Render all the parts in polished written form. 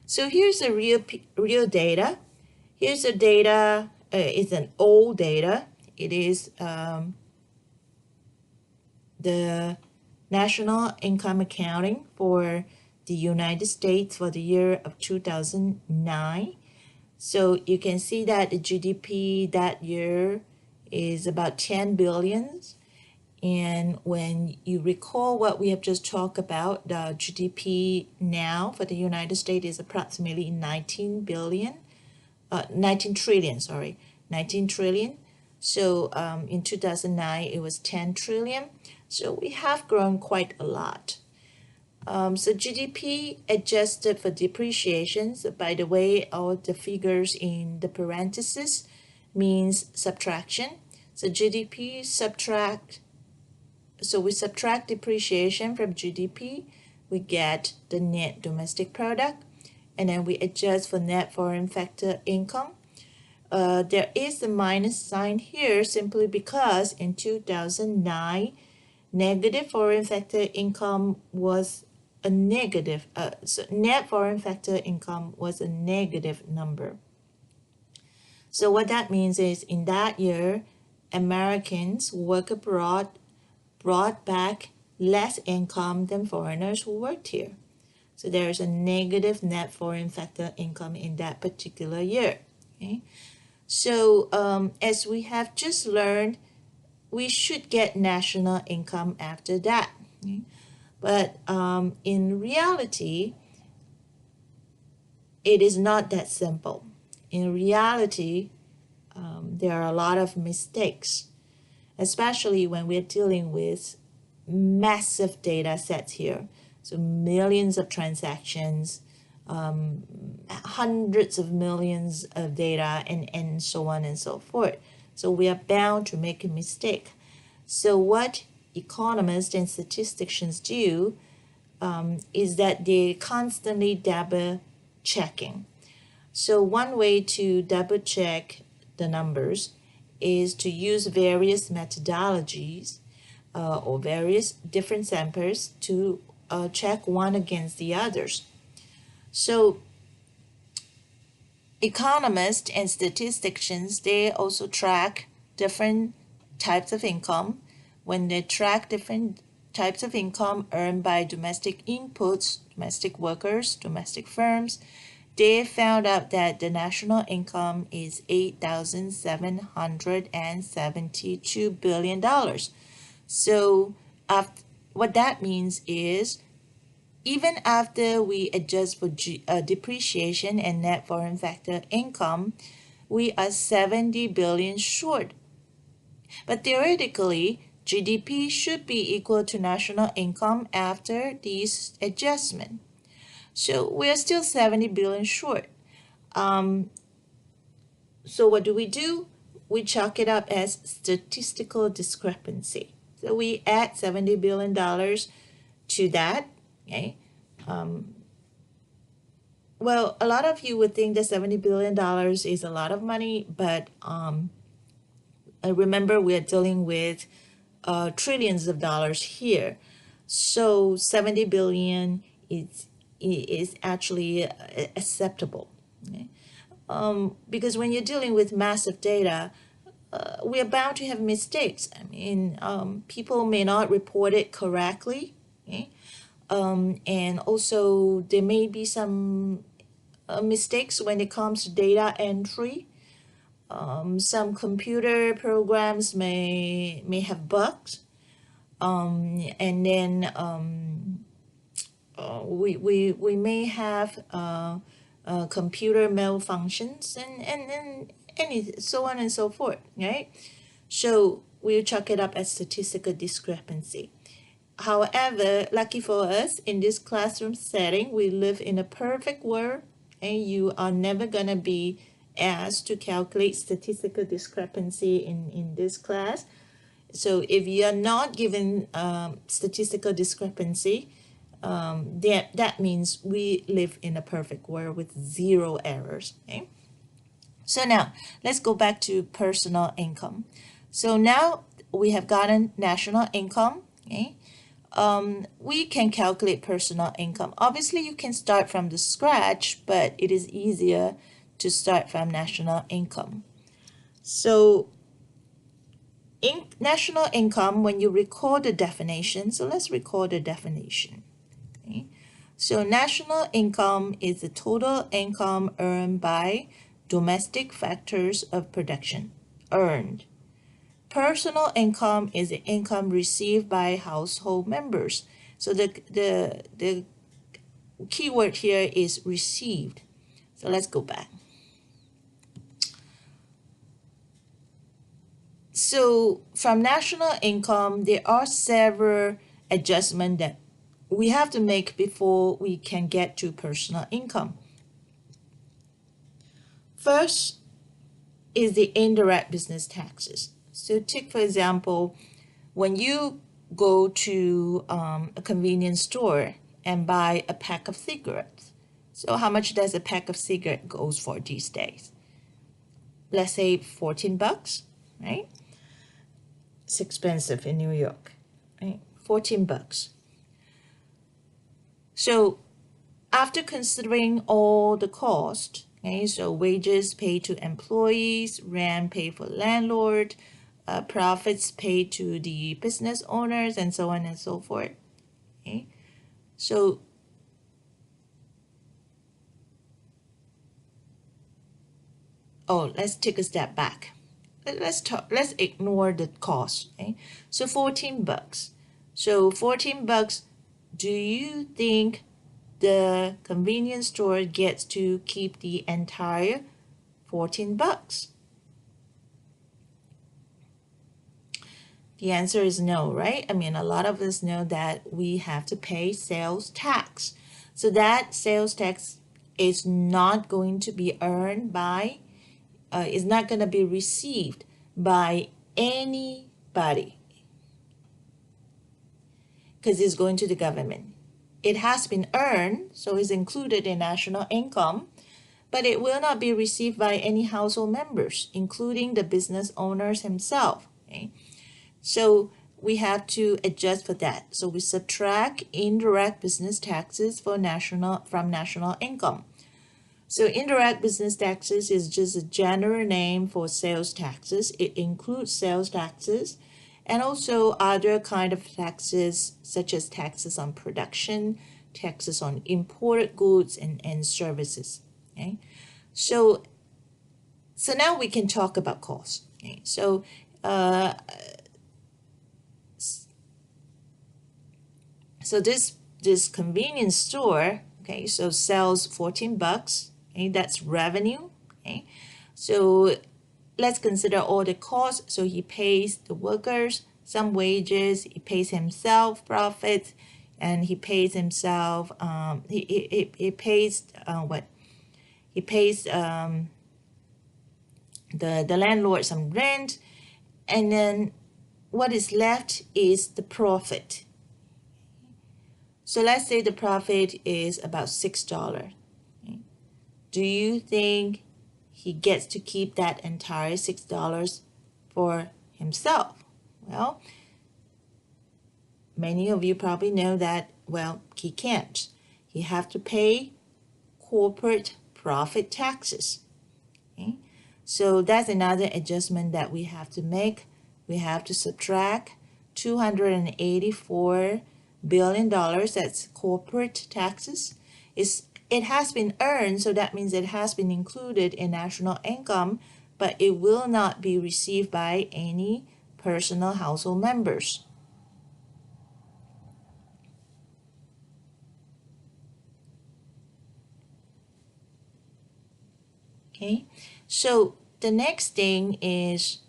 So here's the real data. Here's the data. It's an old data. It is the national income accounting for the United States for the year of 2009. So you can see that the GDP that year is about 10 billion. And when you recall what we have just talked about, the GDP now for the United States is approximately 19 trillion, sorry, 19 trillion. So in 2009, it was 10 trillion. So we have grown quite a lot. So GDP adjusted for depreciation. So by the way, all the figures in the parentheses means subtraction. So GDP subtract, so we subtract depreciation from GDP, we get the net domestic product, and then we adjust for net foreign factor income. There is a minus sign here simply because in 2009, negative foreign factor income was a negative, so net foreign factor income was a negative number. So what that means is in that year, Americans who work abroad brought back less income than foreigners who worked here. So there's a negative net foreign factor income in that particular year. Okay? So as we have just learned, we should get national income after that. Okay? But in reality, it is not that simple. In reality, there are a lot of mistakes, especially when we're dealing with massive data sets here. So millions of transactions, hundreds of millions of data, and so on and so forth. So we are bound to make a mistake. So what economists and statisticians do is that they constantly double checking. So one way to double check the numbers is to use various methodologies or various different samples to check one against the others. So economists and statisticians, they also track different types of income. When they track different types of income earned by domestic inputs, domestic workers, domestic firms, they found out that the national income is $8,772 billion. So what that means is even after we adjust for depreciation and net foreign factor income, we are 70 billion short. But theoretically, GDP should be equal to national income after these adjustments. So we are still 70 billion short. So what do? We chalk it up as statistical discrepancy. So we add $70 billion to that. Okay. Well, a lot of you would think that $70 billion is a lot of money, but remember we are dealing with trillions of dollars here. So 70 billion is actually acceptable. Okay? Because when you're dealing with massive data, we are bound to have mistakes. I mean, people may not report it correctly. Okay? And also there may be some mistakes when it comes to data entry. Some computer programs may have bugs, and then we may have computer malfunctions and so on and so forth, right? So we'll chalk it up as statistical discrepancy. However, lucky for us, in this classroom setting, we live in a perfect world, and you are never gonna be asked to calculate statistical discrepancy in this class. So if you are not given statistical discrepancy, that means we live in a perfect world with zero errors. Okay? So now let's go back to personal income. So now we have gotten national income. Okay? we can calculate personal income. Obviously, you can start from the scratch, but it is easier to start from national income. So national income, when you record the definition, so let's record the definition. Okay? So national income is the total income earned by domestic factors of production, earned. Personal income is the income received by household members. So the key word here is received. So let's go back. So from national income, there are several adjustments that we have to make before we can get to personal income. First is the indirect business taxes. So take, for example, when you go to a convenience store and buy a pack of cigarettes. So how much does a pack of cigarettes goes for these days? Let's say $14, right? It's expensive in New York, right? $14. So after considering all the cost, okay, so wages paid to employees, rent paid for landlord, profits paid to the business owners, and so on and so forth. Okay, so let's take a step back. Let's ignore the cost. Okay, so $14. So $14. Do you think the convenience store gets to keep the entire $14? The answer is no, right? I mean, a lot of us know that we have to pay sales tax. So that sales tax is not going to be earned by, is not going to be received by anybody because it's going to the government. It has been earned, so it's included in national income, but it will not be received by any household members, including the business owners himself. Okay? So we have to adjust for that. So we subtract indirect business taxes from national income. So indirect business taxes is just a general name for sales taxes. It includes sales taxes and also other kind of taxes such as taxes on production, taxes on imported goods and services. Okay, so now we can talk about cost. Okay, so this convenience store, okay, so sells $14. Okay, that's revenue. Okay, so let's consider all the costs. So he pays the workers some wages, he pays himself profits, and he pays himself he pays what? He pays the landlord some rent, and then what is left is the profit. So let's say the profit is about $6. Okay. Do you think he gets to keep that entire $6 for himself? Well, many of you probably know that, well, he can't. He have to pay corporate profit taxes. Okay? So that's another adjustment that we have to make. We have to subtract $284 billion, that's corporate taxes. It has been earned, so that means it has been included in national income, but it will not be received by any personal household members. Okay, so the next thing is,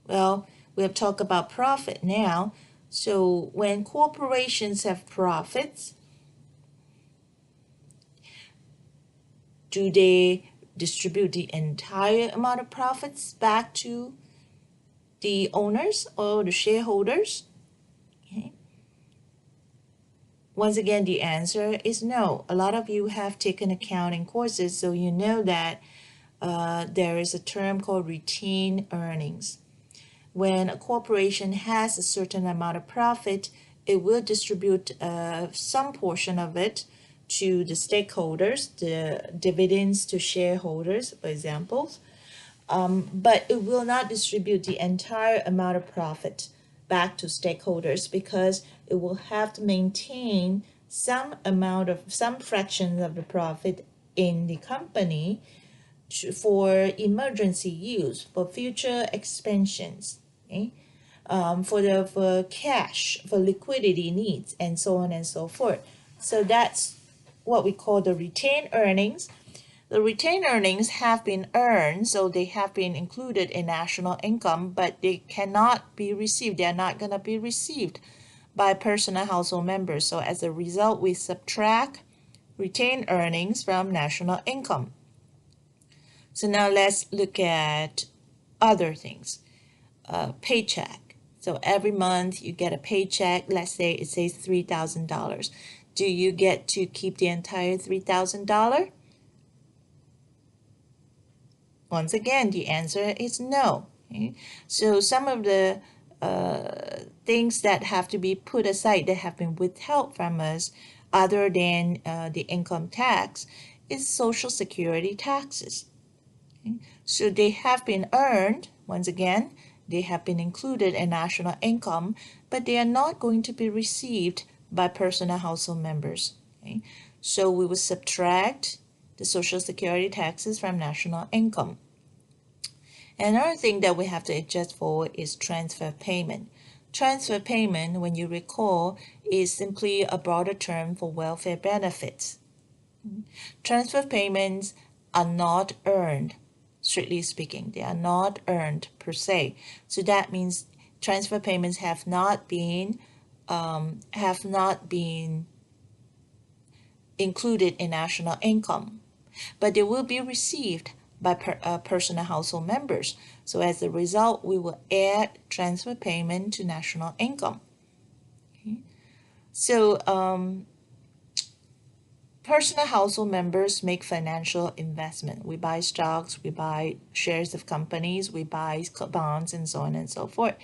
well, we have talked about profit now. So when corporations have profits, do they distribute the entire amount of profits back to the owners or the shareholders? Okay. Once again, the answer is no. A lot of you have taken accounting courses, so you know that there is a term called retained earnings. When a corporation has a certain amount of profit, it will distribute some portion of it to the stakeholders, the dividends to shareholders, for example. But it will not distribute the entire amount of profit back to stakeholders because it will have to maintain some fraction of the profit in the company for emergency use, for future expansions, okay? For cash, for liquidity needs, and so on and so forth. So that's what we call the retained earnings. The retained earnings have been earned, so they have been included in national income, but they cannot be received. They are not going to be received by personal household members. So as a result, we subtract retained earnings from national income. So now let's look at other things. Paycheck. So every month you get a paycheck. Let's say it says $3,000. Do you get to keep the entire $3,000? Once again, the answer is no. Okay? So some of the things that have to be put aside that have been withheld from us other than the income tax is Social Security taxes. Okay? So they have been earned, once again, they have been included in national income, but they are not going to be received by personal household members. Okay? So we will subtract the Social Security taxes from national income. Another thing that we have to adjust for is transfer payment. Transfer payment, when you recall, is simply a broader term for welfare benefits. Transfer payments are not earned, strictly speaking. They are not earned per se. So that means transfer payments have not been included in national income, but they will be received by personal household members. So as a result, we will add transfer payment to national income. Okay. So personal household members make financial investment. We buy stocks, we buy shares of companies, we buy bonds, and so on and so forth.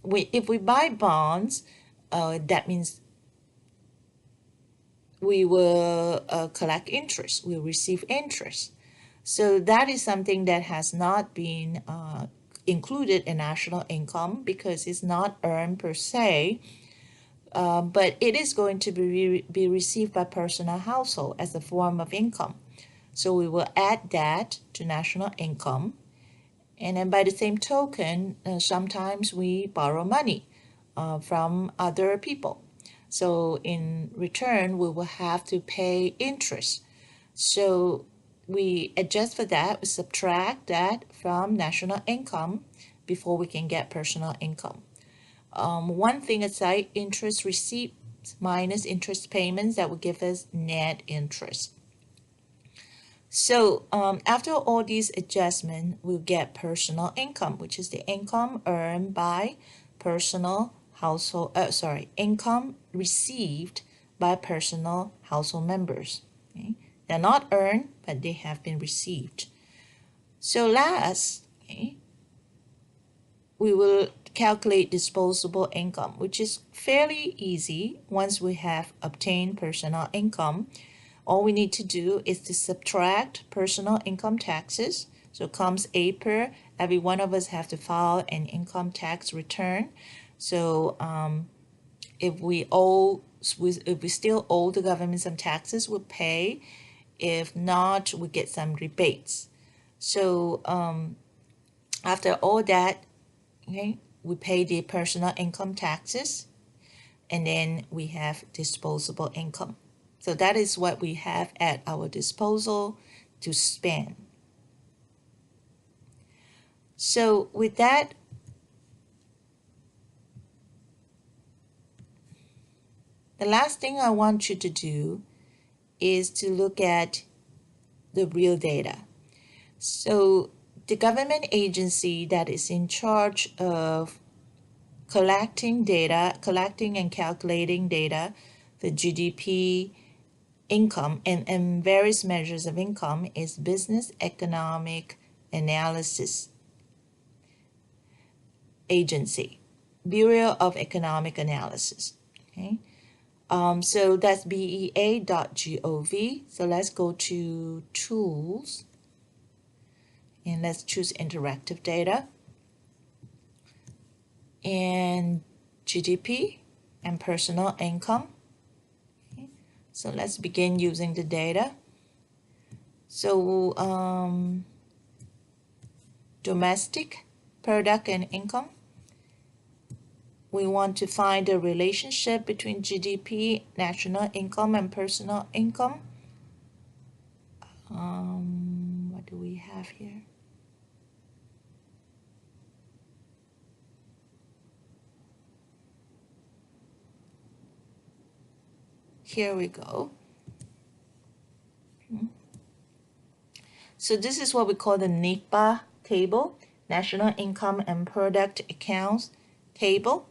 If we buy bonds, that means we will collect interest, we'll receive interest. So that is something that has not been included in national income because it's not earned per se, but it is going to be received by personal household as a form of income. So we will add that to national income. And then by the same token, sometimes we borrow money from other people. So in return, we will have to pay interest. So we adjust for that, we subtract that from national income before we can get personal income. One thing aside, interest receipts minus interest payments, that will give us net interest. So after all these adjustments, we'll get personal income, which is the income earned by income received by personal household members. Okay? They're not earned, but they have been received. So last, okay, we will calculate disposable income, which is fairly easy once we have obtained personal income. All we need to do is to subtract personal income taxes. So comes April, every one of us have to file an income tax return. So if we still owe the government some taxes, we'll pay. If not, we get some rebates. So after all that, okay, we pay the personal income taxes, and then we have disposable income. So that is what we have at our disposal to spend. So with that, the last thing I want you to do is to look at the real data. So the government agency that is in charge of collecting and calculating data, the GDP, income, and various measures of income is Business Economic Analysis Agency, Bureau of Economic Analysis. Okay. So that's bea.gov. So let's go to Tools, and let's choose Interactive Data, and GDP and Personal Income. Okay. So let's begin using the data. So domestic product and income. We want to find the relationship between GDP, national income, and personal income. What do we have here? Here we go. So this is what we call the NICPA table, National Income and Product Accounts table.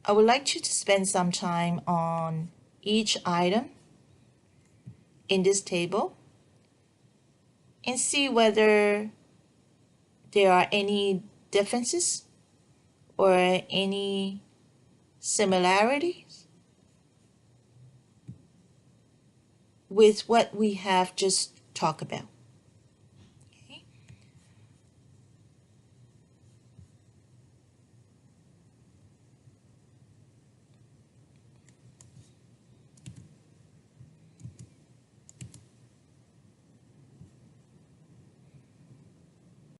I would like you to spend some time on each item in this table and see whether there are any differences or any similarities with what we have just talked about.